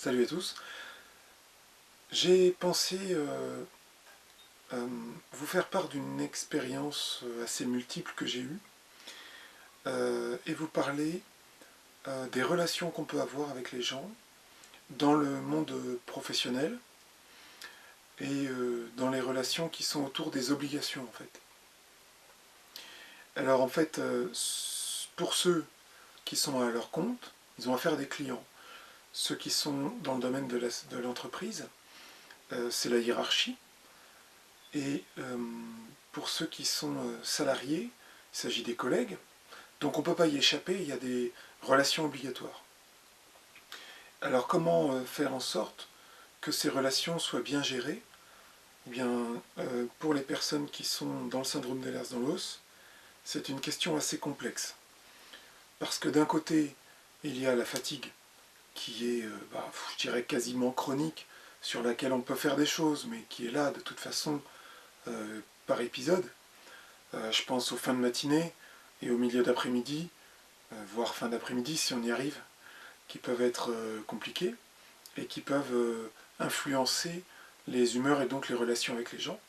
Salut à tous. J'ai pensé vous faire part d'une expérience assez multiple que j'ai eue et vous parler des relations qu'on peut avoir avec les gens dans le monde professionnel et dans les relations qui sont autour des obligations en fait. Alors en fait, pour ceux qui sont à leur compte, ils ont affaire à des clients. Ceux qui sont dans le domaine de l'entreprise, c'est la hiérarchie. Et pour ceux qui sont salariés, il s'agit des collègues. Donc on ne peut pas y échapper, il y a des relations obligatoires. Alors comment faire en sorte que ces relations soient bien gérées? Eh bien, pour les personnes qui sont dans le syndrome d'Ehlers-Danlos, c'est une question assez complexe. Parce que d'un côté, il y a la fatigue, qui est, je dirais, quasiment chronique, sur laquelle on peut faire des choses, mais qui est là de toute façon par épisode. Je pense aux fins de matinée et au milieu d'après-midi, voire fin d'après-midi si on y arrive, qui peuvent être compliquées et qui peuvent influencer les humeurs et donc les relations avec les gens.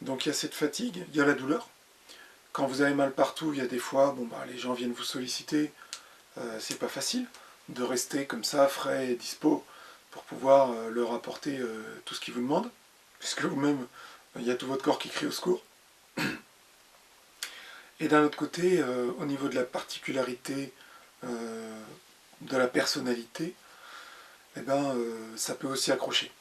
Donc il y a cette fatigue, il y a la douleur. Quand vous avez mal partout, il y a des fois, les gens viennent vous solliciter, c'est pas facile de rester comme ça, frais et dispo, pour pouvoir leur apporter tout ce qu'ils vous demandent, puisque vous-même, il y a tout votre corps qui crie au secours. Et d'un autre côté, au niveau de la particularité, de la personnalité, ça peut aussi accrocher.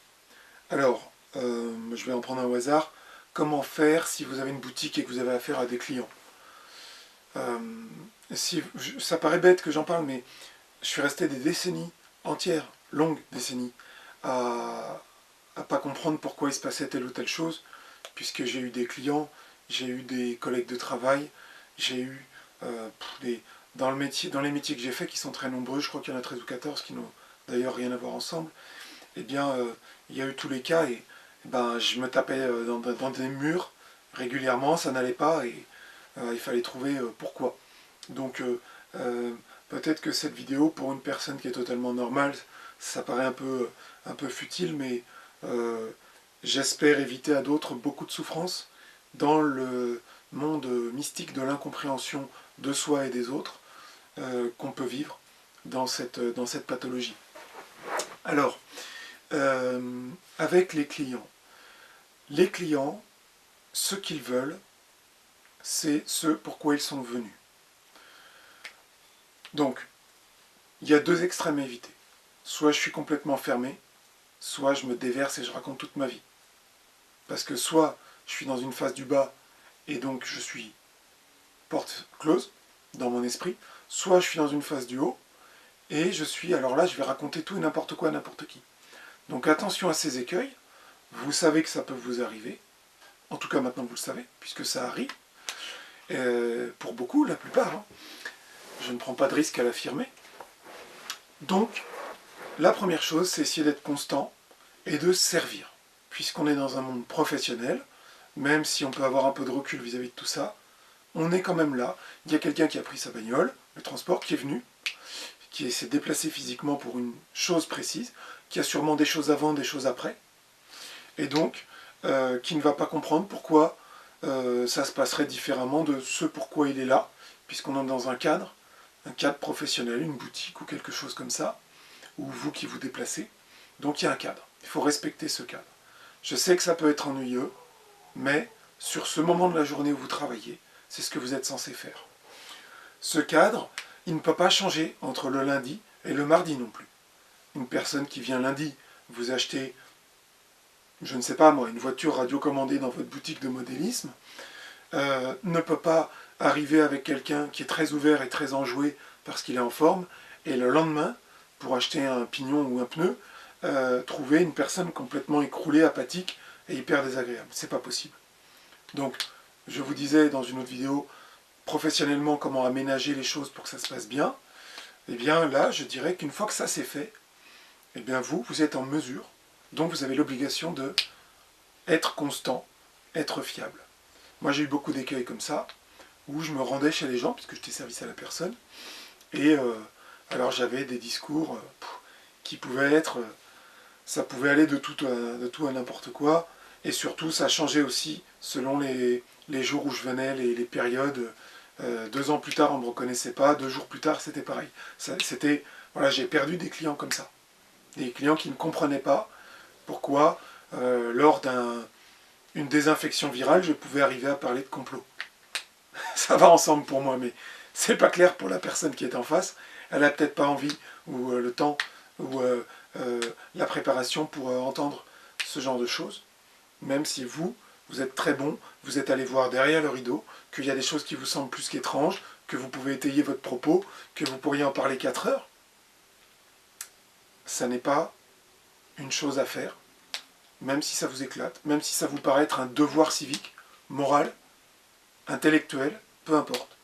Alors, je vais en prendre un au hasard. Comment faire si vous avez une boutique et que vous avez affaire à des clients? Ça paraît bête que j'en parle, mais je suis resté des décennies entières, longues décennies, à pas comprendre pourquoi il se passait telle ou telle chose, puisque j'ai eu des clients, j'ai eu des collègues de travail, j'ai eu dans les métiers que j'ai faits, qui sont très nombreux, je crois qu'il y en a 13 ou 14 qui n'ont d'ailleurs rien à voir ensemble, il y a eu tous les cas et je me tapais dans des murs régulièrement, ça n'allait pas et il fallait trouver pourquoi. Donc peut-être que cette vidéo, pour une personne qui est totalement normale, ça paraît un peu futile, mais j'espère éviter à d'autres beaucoup de souffrance dans le monde mystique de l'incompréhension de soi et des autres qu'on peut vivre dans cette pathologie. Alors, avec les clients, ce qu'ils veulent, c'est ce pourquoi ils sont venus. Donc, il y a deux extrêmes à éviter. Soit je suis complètement fermé, soit je me déverse et je raconte toute ma vie. Parce que soit je suis dans une phase du bas et donc je suis porte close dans mon esprit, soit je suis dans une phase du haut et alors là je vais raconter tout et n'importe quoi à n'importe qui. Donc attention à ces écueils, vous savez que ça peut vous arriver, en tout cas maintenant vous le savez, puisque ça arrive, pour beaucoup, la plupart, hein. Je ne prends pas de risque à l'affirmer. Donc, la première chose, c'est essayer d'être constant et de servir. Puisqu'on est dans un monde professionnel, même si on peut avoir un peu de recul vis-à-vis de tout ça, on est quand même là. Il y a quelqu'un qui a pris sa bagnole, le transport, qui est venu, qui s'est déplacé physiquement pour une chose précise, qui a sûrement des choses avant, des choses après, et donc qui ne va pas comprendre pourquoi ça se passerait différemment de ce pourquoi il est là, puisqu'on est dans un cadre professionnel, une boutique ou quelque chose comme ça, ou vous qui vous déplacez. Donc il y a un cadre, il faut respecter ce cadre. Je sais que ça peut être ennuyeux, mais sur ce moment de la journée où vous travaillez, c'est ce que vous êtes censé faire. Ce cadre, il ne peut pas changer entre le lundi et le mardi non plus. Une personne qui vient lundi vous acheter, je ne sais pas moi, une voiture radiocommandée dans votre boutique de modélisme, ne peut pas arriver avec quelqu'un qui est très ouvert et très enjoué parce qu'il est en forme, et le lendemain, pour acheter un pignon ou un pneu, trouver une personne complètement écroulée, apathique et hyper désagréable. C'est pas possible. Donc, je vous disais dans une autre vidéo, professionnellement, comment aménager les choses pour que ça se passe bien. Eh bien là, je dirais qu'une fois que ça c'est fait, eh bien vous êtes en mesure, donc vous avez l'obligation de être constant, être fiable. Moi j'ai eu beaucoup d'écueils comme ça, où je me rendais chez les gens, puisque j'étais service à la personne, et alors j'avais des discours qui pouvaient être... ça pouvait aller de tout à n'importe quoi. Et surtout, ça changeait aussi selon les jours où je venais, les périodes. 2 ans plus tard, on ne me reconnaissait pas. 2 jours plus tard, c'était pareil. C'était, voilà, j'ai perdu des clients comme ça. Des clients qui ne comprenaient pas pourquoi, lors d'une désinfection virale, je pouvais arriver à parler de complot. Ça va ensemble pour moi, mais c'est pas clair pour la personne qui est en face. Elle a peut-être pas envie, ou le temps, ou la préparation pour entendre ce genre de choses. Même si vous êtes très bon, vous êtes allé voir derrière le rideau, qu'il y a des choses qui vous semblent plus qu'étranges, que vous pouvez étayer votre propos, que vous pourriez en parler 4 heures. Ça n'est pas une chose à faire, même si ça vous éclate, même si ça vous paraît être un devoir civique, moral, intellectuel, peu importe.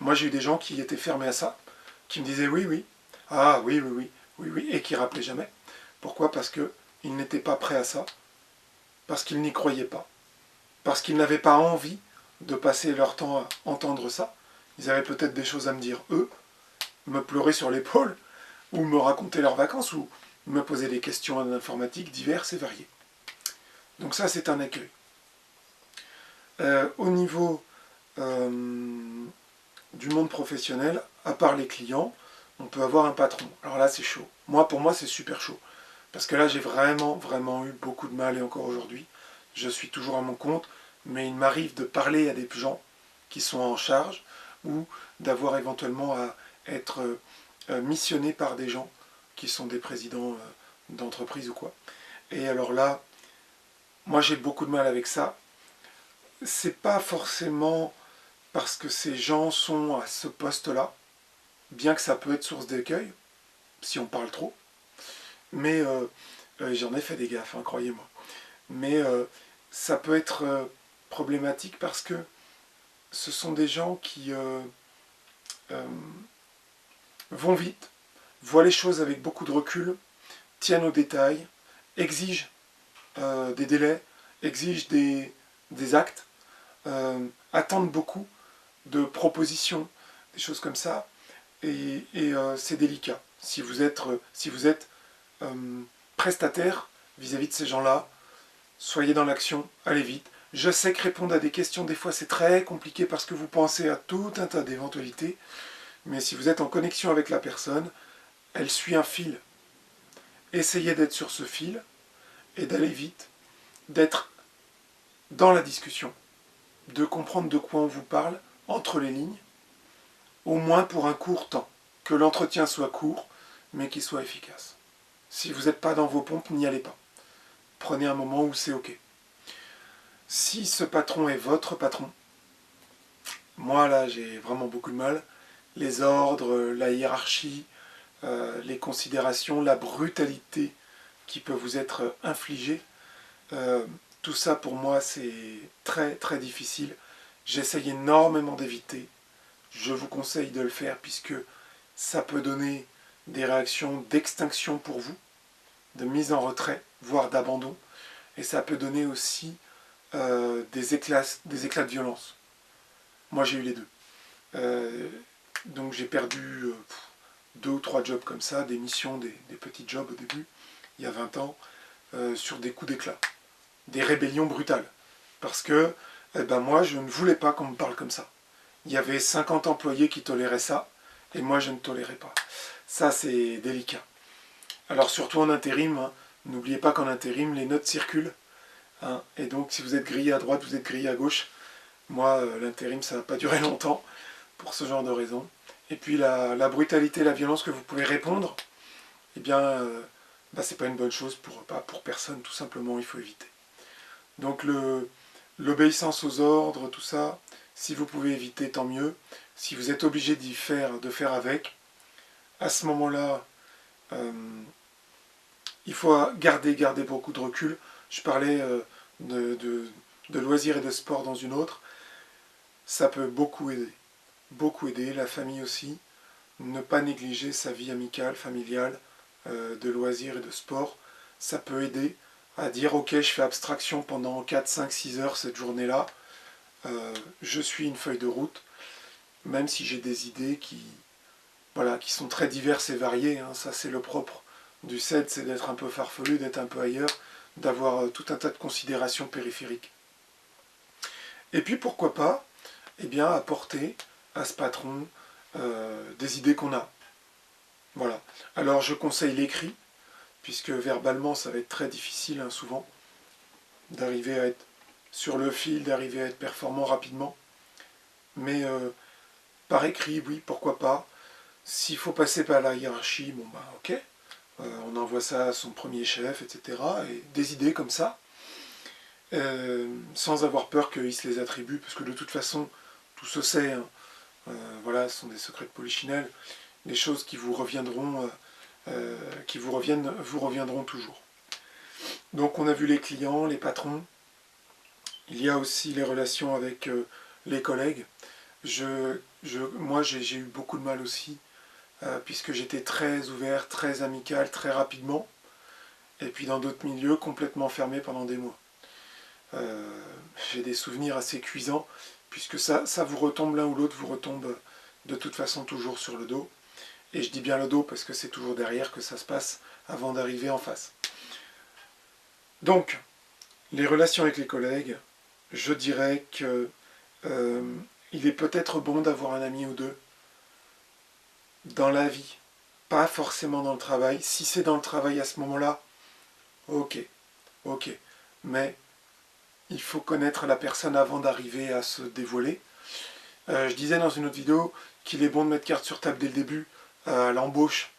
Moi, j'ai eu des gens qui étaient fermés à ça, qui me disaient oui, oui, ah oui, oui, oui, oui, oui, et qui rappelaient jamais. Pourquoi? Parce qu'ils n'étaient pas prêts à ça, parce qu'ils n'y croyaient pas, parce qu'ils n'avaient pas envie de passer leur temps à entendre ça. Ils avaient peut-être des choses à me dire, eux, me pleurer sur l'épaule, ou me raconter leurs vacances, ou me poser des questions en informatique diverses et variées. Donc ça, c'est un accueil. Au niveau du monde professionnel, à part les clients, on peut avoir un patron. Alors là, c'est chaud. Pour moi, c'est super chaud. Parce que là, j'ai vraiment, vraiment eu beaucoup de mal, et encore aujourd'hui, je suis toujours à mon compte, mais il m'arrive de parler à des gens qui sont en charge, ou d'avoir éventuellement à être missionné par des gens qui sont des présidents d'entreprise ou quoi. Et alors là, moi j'ai beaucoup de mal avec ça. C'est pas forcément parce que ces gens sont à ce poste-là, bien que ça peut être source d'écueil, si on parle trop. Mais j'en ai fait des gaffes, hein, croyez-moi. Mais ça peut être problématique parce que ce sont des gens qui vont vite, voient les choses avec beaucoup de recul, tiennent aux détails, exigent des délais, exigent des actes, attendent beaucoup de propositions, des choses comme ça, et c'est délicat. Si vous êtes prestataire vis-à-vis de ces gens-là, soyez dans l'action, allez vite. Je sais que répondre à des questions, des fois, c'est très compliqué parce que vous pensez à tout un tas d'éventualités, mais si vous êtes en connexion avec la personne, elle suit un fil. Essayez d'être sur ce fil et d'aller vite, d'être dans la discussion, de comprendre de quoi on vous parle entre les lignes, au moins pour un court temps. Que l'entretien soit court, mais qu'il soit efficace. Si vous n'êtes pas dans vos pompes, n'y allez pas. Prenez un moment où c'est OK. Si ce patron est votre patron, moi là j'ai vraiment beaucoup de mal, les ordres, la hiérarchie, les considérations, la brutalité qui peut vous être infligée, tout ça pour moi c'est très très difficile. J'essaye énormément d'éviter. Je vous conseille de le faire puisque ça peut donner des réactions d'extinction pour vous, de mise en retrait, voire d'abandon. Et ça peut donner aussi des éclats de violence. Moi j'ai eu les deux. Donc j'ai perdu 2 ou 3 jobs comme ça, des missions, des petits jobs au début, il y a 20 ans, sur des coups d'éclat. Des rébellions brutales. Parce que moi je ne voulais pas qu'on me parle comme ça. Il y avait 50 employés qui toléraient ça, et moi je ne tolérais pas. Ça c'est délicat. Alors surtout en intérim, hein, n'oubliez pas qu'en intérim les notes circulent. Hein, et donc si vous êtes grillé à droite, vous êtes grillé à gauche. Moi l'intérim ça ne va pas durer longtemps, pour ce genre de raisons. Et puis la brutalité, la violence que vous pouvez répondre, eh bien c'est pas une bonne chose pour personne, tout simplement il faut éviter. Donc l'obéissance aux ordres, tout ça, si vous pouvez éviter, tant mieux. Si vous êtes obligé de faire avec, à ce moment-là, il faut garder beaucoup de recul. Je parlais de loisirs et de sport dans une autre. Ça peut beaucoup aider. Beaucoup aider, la famille aussi. Ne pas négliger sa vie amicale, familiale, de loisirs et de sport. Ça peut aider à dire ok, je fais abstraction pendant 4, 5, 6 heures cette journée-là. Je suis une feuille de route, même si j'ai des idées qui sont très diverses et variées. Hein, ça c'est le propre Du 7, c'est d'être un peu farfelu, d'être un peu ailleurs, d'avoir tout un tas de considérations périphériques. Et puis pourquoi pas, eh bien, apporter à ce patron des idées qu'on a. Voilà. Alors je conseille l'écrit, puisque verbalement ça va être très difficile hein, souvent, d'arriver à être sur le fil, d'arriver à être performant rapidement. Mais par écrit, oui, pourquoi pas. S'il faut passer par la hiérarchie, bon bah ok, on envoie ça à son premier chef, etc. Et des idées comme ça, sans avoir peur qu'il se les attribue, parce que de toute façon, tout se sait, hein. Voilà, ce sont des secrets de polichinelle, des choses qui vous reviendront, vous reviendront toujours. Donc on a vu les clients, les patrons, il y a aussi les relations avec les collègues. Moi j'ai eu beaucoup de mal aussi, puisque j'étais très ouvert, très amical, très rapidement, et puis dans d'autres milieux complètement fermé pendant des mois. J'ai des souvenirs assez cuisants, puisque ça vous retombe l'un ou l'autre, vous retombe de toute façon toujours sur le dos. Et je dis bien le dos parce que c'est toujours derrière que ça se passe avant d'arriver en face. Donc, les relations avec les collègues, je dirais que il est peut-être bon d'avoir un ami ou deux dans la vie, pas forcément dans le travail. Si c'est dans le travail à ce moment-là, ok, ok. Mais il faut connaître la personne avant d'arriver à se dévoiler. Je disais dans une autre vidéo qu'il est bon de mettre carte sur table dès le début, à l'embauche,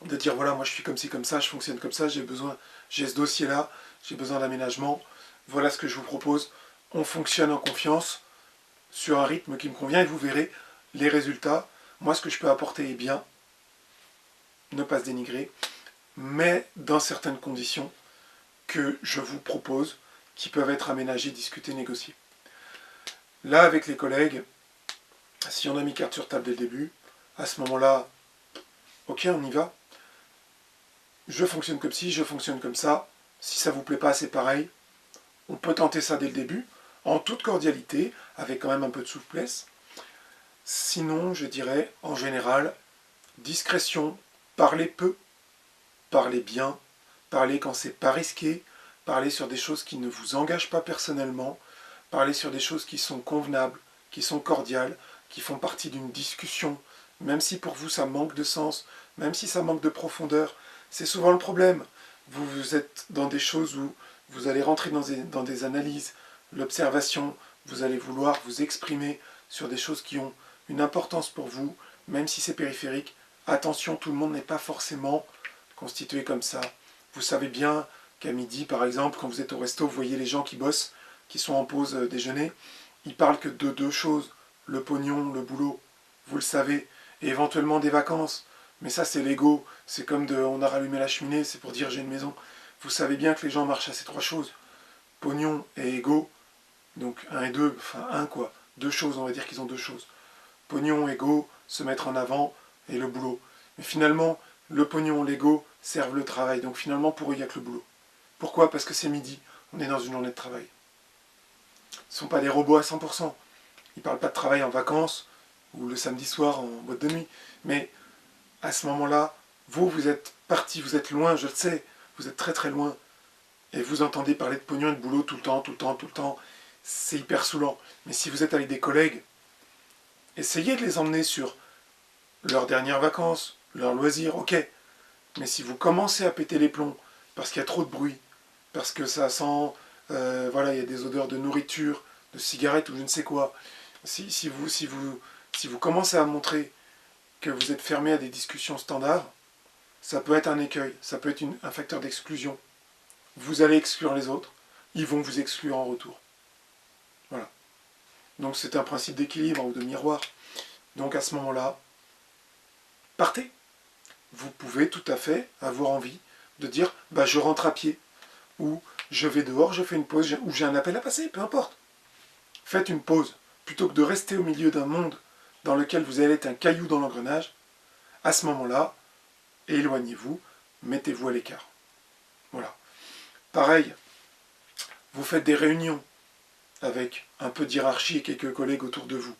de dire voilà, moi je suis comme ci, comme ça, je fonctionne comme ça, j'ai ce dossier-là, j'ai besoin d'aménagement, voilà ce que je vous propose. On fonctionne en confiance, sur un rythme qui me convient, et vous verrez les résultats. Moi, ce que je peux apporter est bien, ne pas se dénigrer, mais dans certaines conditions que je vous propose, qui peuvent être aménagées, discutées, négociées. Là, avec les collègues, si on a mis carte sur table dès le début, à ce moment-là, ok, on y va. Je fonctionne comme ci, je fonctionne comme ça. Si ça ne vous plaît pas, c'est pareil. On peut tenter ça dès le début, en toute cordialité, avec quand même un peu de souplesse. Sinon, je dirais, en général, discrétion, parlez peu, parlez bien, parlez quand c'est pas risqué, parlez sur des choses qui ne vous engagent pas personnellement, parlez sur des choses qui sont convenables, qui sont cordiales, qui font partie d'une discussion, même si pour vous ça manque de sens, même si ça manque de profondeur. C'est souvent le problème. Vous êtes dans des choses où vous allez rentrer dans des analyses, l'observation, vous allez vouloir vous exprimer sur des choses qui ont une importance pour vous, même si c'est périphérique. Attention, tout le monde n'est pas forcément constitué comme ça. Vous savez bien qu'à midi, par exemple, quand vous êtes au resto, vous voyez les gens qui bossent, qui sont en pause déjeuner, ils parlent que de deux choses, le pognon, le boulot, vous le savez, et éventuellement des vacances. Mais ça, c'est l'ego. C'est comme on a rallumé la cheminée, c'est pour dire j'ai une maison. Vous savez bien que les gens marchent à ces trois choses. Pognon et ego. Donc un et deux, enfin un quoi. Deux choses, on va dire qu'ils ont deux choses. Pognon, ego, se mettre en avant, et le boulot. Mais finalement, le pognon, l'ego servent le travail. Donc finalement, pour eux, il n'y a que le boulot. Pourquoi? Parce que c'est midi. On est dans une journée de travail. Ce ne sont pas des robots à 100%. Ils ne parlent pas de travail en vacances ou le samedi soir en boîte de nuit. Mais à ce moment-là, vous êtes parti, vous êtes loin, je le sais, vous êtes très très loin. Et vous entendez parler de pognon et de boulot tout le temps, tout le temps, tout le temps. C'est hyper saoulant. Mais si vous êtes avec des collègues, essayez de les emmener sur leurs dernières vacances, leurs loisirs, ok. Mais si vous commencez à péter les plombs, parce qu'il y a trop de bruit, parce que ça sent, voilà, il y a des odeurs de nourriture, de cigarettes ou je ne sais quoi, si vous commencez à montrer que vous êtes fermé à des discussions standards, ça peut être un écueil, ça peut être un facteur d'exclusion. Vous allez exclure les autres, ils vont vous exclure en retour. Voilà. Donc c'est un principe d'équilibre ou de miroir. Donc à ce moment-là, partez. Vous pouvez tout à fait avoir envie de dire bah, je rentre à pied, ou je vais dehors, je fais une pause, ou j'ai un appel à passer, peu importe. Faites une pause, plutôt que de rester au milieu d'un monde dans lequel vous allez être un caillou dans l'engrenage. À ce moment-là, éloignez-vous, mettez-vous à l'écart. Voilà. Pareil, vous faites des réunions avec un peu d'hiérarchie et quelques collègues autour de vous.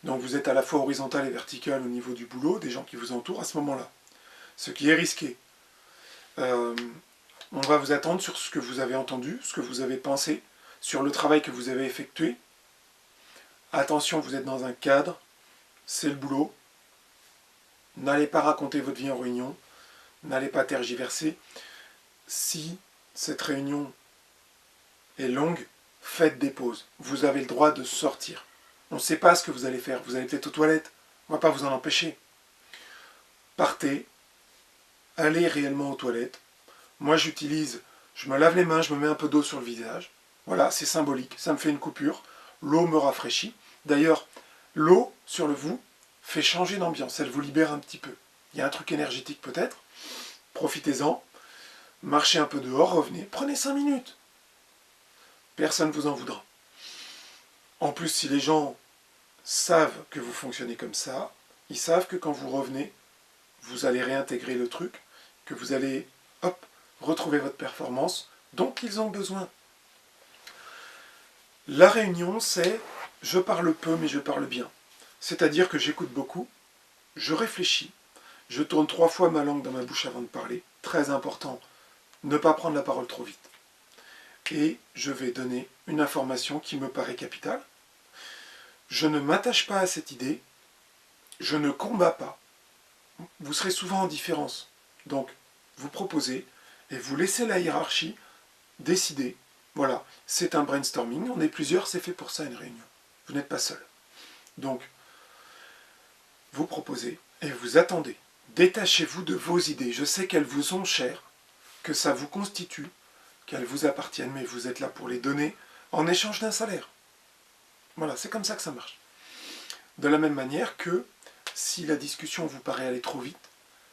Donc vous êtes à la fois horizontal et vertical au niveau du boulot, des gens qui vous entourent à ce moment-là. Ce qui est risqué. Euh, on va vous attendre sur ce que vous avez entendu, ce que vous avez pensé, sur le travail que vous avez effectué. Attention, vous êtes dans un cadre, c'est le boulot. N'allez pas raconter votre vie en réunion, n'allez pas tergiverser. Si cette réunion est longue, faites des pauses. Vous avez le droit de sortir. On ne sait pas ce que vous allez faire. Vous allez peut-être aux toilettes. On ne va pas vous en empêcher. Partez. Allez réellement aux toilettes. Moi, je me lave les mains, je me mets un peu d'eau sur le visage. Voilà, c'est symbolique. Ça me fait une coupure. L'eau me rafraîchit. D'ailleurs, l'eau sur le vous fait changer d'ambiance. Elle vous libère un petit peu. Il y a un truc énergétique peut-être. Profitez-en. Marchez un peu dehors, revenez. Prenez 5 minutes. Personne ne vous en voudra. En plus, si les gens savent que vous fonctionnez comme ça, ils savent que quand vous revenez, vous allez réintégrer le truc, que vous allez, hop, retrouver votre performance dont ils ont besoin. La réunion, c'est je parle peu mais je parle bien. C'est-à-dire que j'écoute beaucoup, je réfléchis, je tourne 3 fois ma langue dans ma bouche avant de parler. Très important, ne pas prendre la parole trop vite. Et je vais donner une information qui me paraît capitale. Je ne m'attache pas à cette idée, je ne combats pas. Vous serez souvent en différence. Donc, vous proposez et vous laissez la hiérarchie décider. Voilà, c'est un brainstorming, on est plusieurs, c'est fait pour ça une réunion. Vous n'êtes pas seul. Donc, vous proposez et vous attendez. Détachez-vous de vos idées. Je sais qu'elles vous sont chères, que ça vous constitue, qu'elles vous appartiennent, mais vous êtes là pour les donner en échange d'un salaire. Voilà, c'est comme ça que ça marche. De la même manière que si la discussion vous paraît aller trop vite,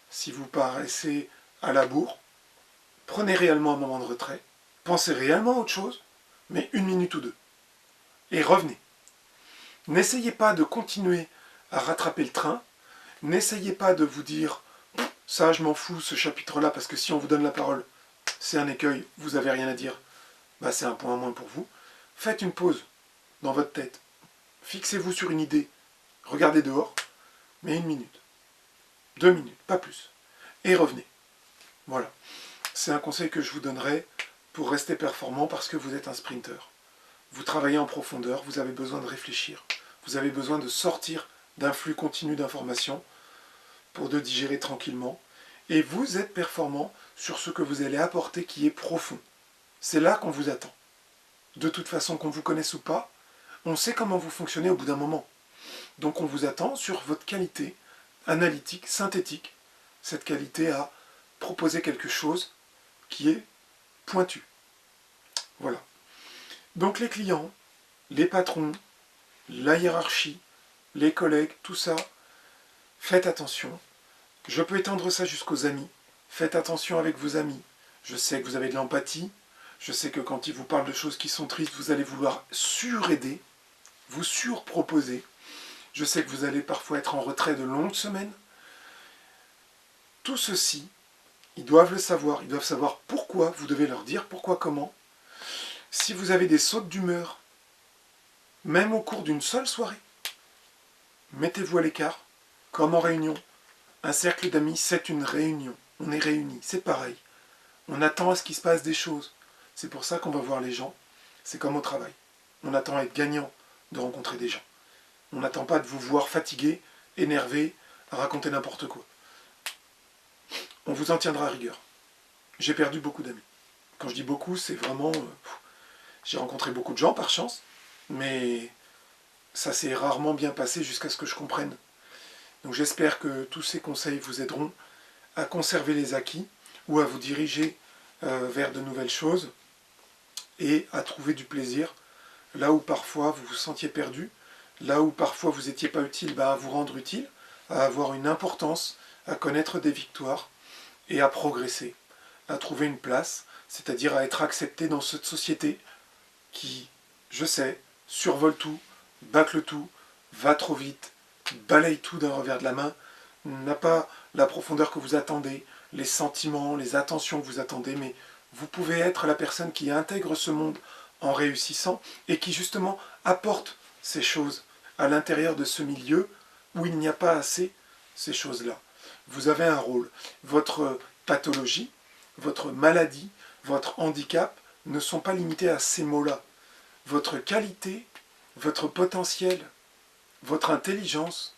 si vous paraissez à la bourre, prenez réellement un moment de retrait, pensez réellement à autre chose, mais 1 minute ou 2, et revenez. N'essayez pas de continuer à rattraper le train, n'essayez pas de vous dire « ça je m'en fous, ce chapitre-là, parce que si on vous donne la parole, c'est un écueil, vous n'avez rien à dire, bah c'est un point en moins pour vous ». Faites une pause dans votre tête, fixez-vous sur une idée, regardez dehors, mais 1 minute, 2 minutes, pas plus, et revenez. Voilà, c'est un conseil que je vous donnerai pour rester performant parce que vous êtes un sprinter. Vous travaillez en profondeur, vous avez besoin de réfléchir, vous avez besoin de sortir d'un flux continu d'informations pour de digérer tranquillement, et vous êtes performant sur ce que vous allez apporter qui est profond. C'est là qu'on vous attend. De toute façon, qu'on vous connaisse ou pas, on sait comment vous fonctionnez au bout d'un moment. Donc on vous attend sur votre qualité analytique, synthétique, cette qualité à proposer quelque chose qui est pointu. Voilà. Donc les clients, les patrons, la hiérarchie, les collègues, tout ça, faites attention. Je peux étendre ça jusqu'aux amis. Faites attention avec vos amis. Je sais que vous avez de l'empathie. Je sais que quand ils vous parlent de choses qui sont tristes, vous allez vouloir suraider, vous surproposer. Je sais que vous allez parfois être en retrait de longues semaines. Tout ceci, ils doivent le savoir. Ils doivent savoir pourquoi. Vous devez leur dire pourquoi, comment. Si vous avez des sautes d'humeur, même au cours d'une seule soirée, mettez-vous à l'écart, comme en réunion. Un cercle d'amis, c'est une réunion. On est réunis, c'est pareil. On attend à ce qu'il se passe des choses. C'est pour ça qu'on va voir les gens. C'est comme au travail. On attend à être gagnant de rencontrer des gens. On n'attend pas de vous voir fatigué, énervé, à raconter n'importe quoi. On vous en tiendra à rigueur. J'ai perdu beaucoup d'amis. Quand je dis beaucoup, c'est vraiment... j'ai rencontré beaucoup de gens par chance, mais ça s'est rarement bien passé jusqu'à ce que je comprenne. Donc j'espère que tous ces conseils vous aideront à conserver les acquis ou à vous diriger vers de nouvelles choses et à trouver du plaisir là où parfois vous vous sentiez perdu, là où parfois vous n'étiez pas utile, à vous rendre utile, à avoir une importance, à connaître des victoires et à progresser, à trouver une place, c'est-à-dire à être accepté dans cette société qui, je sais, survole tout, bâcle tout, va trop vite, balaye tout d'un revers de la main, n'a pas la profondeur que vous attendez, les sentiments, les attentions que vous attendez, mais vous pouvez être la personne qui intègre ce monde en réussissant et qui justement apporte ces choses à l'intérieur de ce milieu où il n'y a pas assez ces choses-là. Vous avez un rôle. Votre pathologie, votre maladie, votre handicap ne sont pas limités à ces mots-là. Votre qualité, votre potentiel, votre intelligence,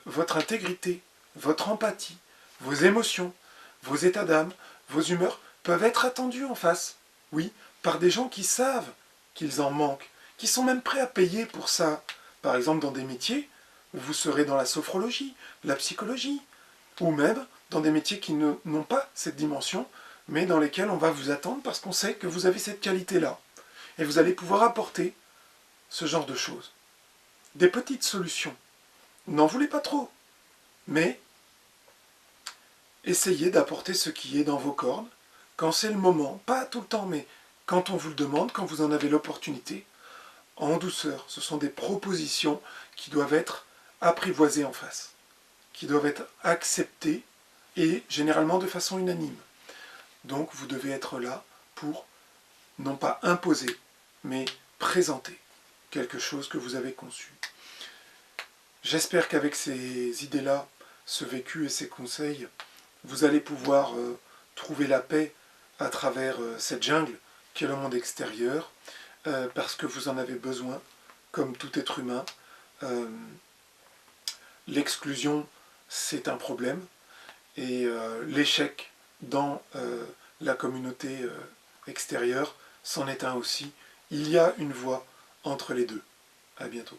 votre intégrité, votre empathie, vos émotions, vos états d'âme, vos humeurs peuvent être attendus en face, oui, par des gens qui savent qu'ils en manquent, qui sont même prêts à payer pour ça. Par exemple, dans des métiers où vous serez dans la sophrologie, la psychologie, ou même dans des métiers qui n'ont pas cette dimension, mais dans lesquels on va vous attendre parce qu'on sait que vous avez cette qualité-là. Et vous allez pouvoir apporter ce genre de choses. Des petites solutions. N'en voulez pas trop, mais essayez d'apporter ce qui est dans vos cordes, quand c'est le moment, pas tout le temps, mais quand on vous le demande, quand vous en avez l'opportunité, en douceur. Ce sont des propositions qui doivent être apprivoisées en face, qui doivent être acceptées et généralement de façon unanime. Donc vous devez être là pour non pas imposer, mais présenter quelque chose que vous avez conçu. J'espère qu'avec ces idées-là, ce vécu et ces conseils, vous allez pouvoir trouver la paix à travers cette jungle qui est le monde extérieur, parce que vous en avez besoin, comme tout être humain. L'exclusion, c'est un problème, et l'échec dans la communauté extérieure, c'en est un aussi. Il y a une voie entre les deux. À bientôt.